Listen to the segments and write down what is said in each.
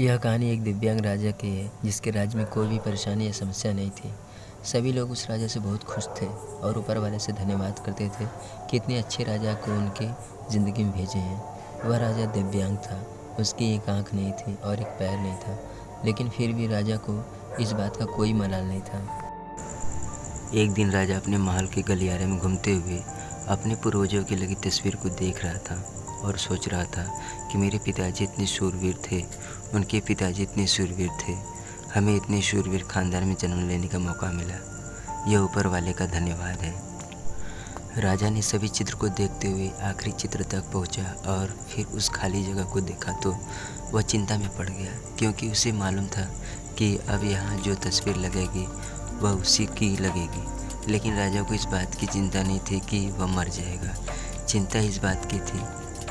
यह कहानी एक दिव्यांग राजा की है जिसके राज्य में कोई भी परेशानी या समस्या नहीं थी। सभी लोग उस राजा से बहुत खुश थे और ऊपर वाले से धन्यवाद करते थे कि इतने अच्छे राजा को उनके ज़िंदगी में भेजे हैं। वह राजा दिव्यांग था, उसकी एक आँख नहीं थी और एक पैर नहीं था, लेकिन फिर भी राजा को इस बात का कोई मलाल नहीं था। एक दिन राजा अपने महल के गलियारे में घूमते हुए अपने पूर्वजों की लगी तस्वीर को देख रहा था और सोच रहा था कि मेरे पिताजी इतने शूरवीर थे, उनके पिताजी इतने शूरवीर थे, हमें इतने शूरवीर खानदान में जन्म लेने का मौका मिला। यह ऊपर वाले का धन्यवाद है। राजा ने सभी चित्र को देखते हुए आखिरी चित्र तक पहुंचा और फिर उस खाली जगह को देखा तो वह चिंता में पड़ गया, क्योंकि उसे मालूम था कि अब यहाँ जो तस्वीर लगेगी वह उसी की लगेगी। लेकिन राजा को इस बात की चिंता नहीं थी कि वह मर जाएगा। चिंता इस बात की थी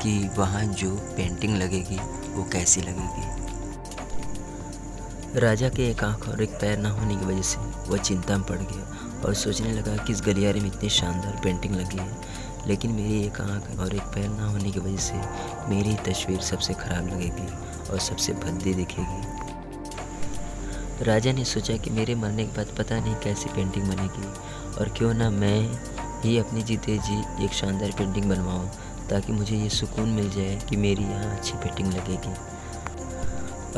कि वहाँ जो पेंटिंग लगेगी वो कैसी लगेगी। राजा के एक आँख और एक पैर न होने की वजह से वह चिंता में पड़ गया और सोचने लगा कि इस गलियारे में इतनी शानदार पेंटिंग लगी है, लेकिन मेरी एक आँख और एक पैर ना होने की वजह से मेरी तस्वीर सबसे ख़राब लगेगी और सबसे भद्दी दिखेगी। राजा ने सोचा कि मेरे मरने के बाद पता नहीं कैसी पेंटिंग बनेगी, और क्यों ना मैं ही अपनी जीते जी एक शानदार पेंटिंग बनवाऊँ, ताकि मुझे ये सुकून मिल जाए कि मेरी यहाँ अच्छी पेंटिंग लगेगी।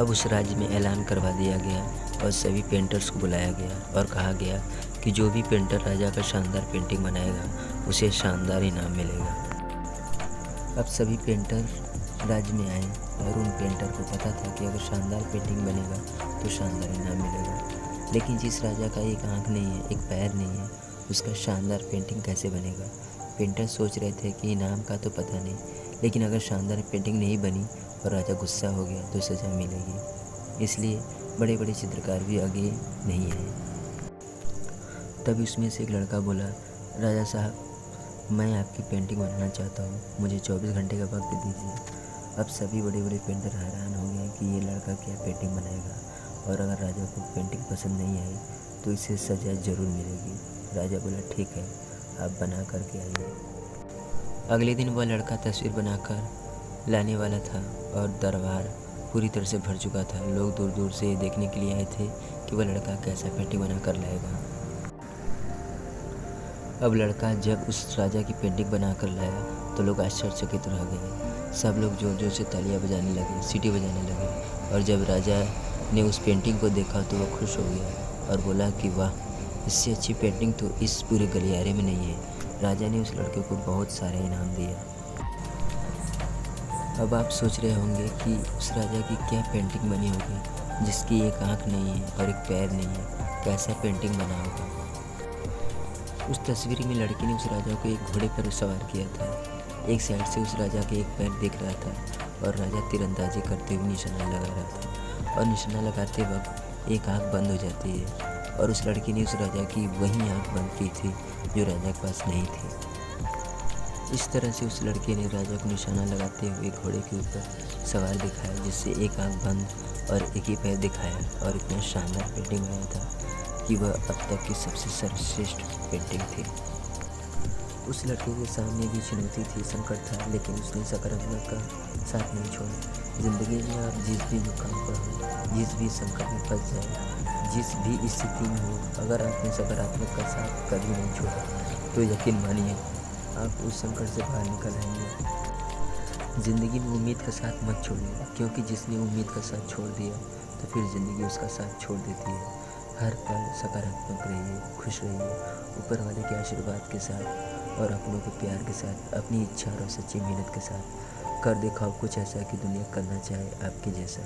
अब उस राज्य में ऐलान करवा दिया गया और सभी पेंटर्स को बुलाया गया और कहा गया कि जो भी पेंटर राजा का शानदार पेंटिंग बनाएगा उसे शानदार इनाम मिलेगा। अब सभी पेंटर राज्य में आए और उन पेंटर को पता था कि अगर शानदार पेंटिंग बनेगा तो शानदार इनाम मिलेगा। लेकिन जिस राजा का एक आँख नहीं है, एक पैर नहीं है, उसका शानदार पेंटिंग कैसे बनेगा। पेंटर सोच रहे थे कि इनाम का तो पता नहीं, लेकिन अगर शानदार पेंटिंग नहीं बनी और राजा गुस्सा हो गया तो सज़ा मिलेगी। इसलिए बड़े बड़े चित्रकार भी आगे नहीं आए। तभी उसमें से एक लड़का बोला, राजा साहब, मैं आपकी पेंटिंग बनाना चाहता हूँ, मुझे 24 घंटे का वक्त दीजिए। अब सभी बड़े बड़े पेंटर हैरान हो गए कि ये लड़का क्या पेंटिंग बनाएगा, और अगर राजा को पेंटिंग पसंद नहीं आई तो इसे सज़ा ज़रूर मिलेगी। राजा बोला, ठीक है, आप बना करके आइए। अगले दिन वह लड़का तस्वीर बनाकर लाने वाला था और दरबार पूरी तरह से भर चुका था। लोग दूर दूर से देखने के लिए आए थे कि वह लड़का कैसा पेंटिंग बना कर लाएगा। अब लड़का जब उस राजा की पेंटिंग बना कर लाया तो लोग आश्चर्यचकित रह गए। सब लोग जोर जोर से तालियां बजाने लगे, सीटी बजाने लगे, और जब राजा ने उस पेंटिंग को देखा तो वह खुश हो गया और बोला कि वाह, इससे अच्छी पेंटिंग तो इस पूरे गलियारे में नहीं है। राजा ने उस लड़के को बहुत सारा इनाम दिया। अब आप सोच रहे होंगे कि उस राजा की क्या पेंटिंग बनी होगी जिसकी एक आँख नहीं है और एक पैर नहीं है, कैसा पेंटिंग बना होगा। उस तस्वीर में लड़की ने उस राजा को एक घोड़े पर सवार किया था। एक साइड से उस राजा के एक पैर दिख रहा था और राजा तीरंदाजी करते हुए निशाना लगा रहा था, और निशाना लगाते वक्त एक आँख बंद हो जाती है, और उस लड़की ने उस राजा की वही आँख बंद की थी जो राजा के पास नहीं थी। इस तरह से उस लड़के ने राजा को निशाना लगाते हुए घोड़े के ऊपर सवार दिखाया, जिससे एक आँख बंद और एक ही पैर दिखाया, और इतना शानदार पेंटिंग बनाया था कि वह अब तक की सबसे सर्वश्रेष्ठ पेंटिंग थी। उस लड़के के सामने भी चुनौती थी, संकट था, लेकिन उसने सकारात्मक का साथ नहीं छोड़ा। ज़िंदगी में आप जिस भी मुकाम पर हो, जिस भी संकट में फंस जाए, जिस भी स्थिति में हो, अगर आपने सकारात्मक का साथ कभी नहीं छोड़ा तो यकीन मानिए आप उस संकट से बाहर निकल आएंगे। ज़िंदगी में उम्मीद का साथ मत छोड़िए, क्योंकि जिसने उम्मीद का साथ छोड़ दिया तो फिर ज़िंदगी उसका साथ छोड़ देती है। हर पल सकारात्मक रहिए, खुश रहिए, ऊपर वाले के आशीर्वाद के साथ और अपनों के प्यार के साथ, अपनी इच्छा और सच्ची मेहनत के साथ कर दिखाओ कुछ ऐसा कि दुनिया करना चाहे आपके जैसा।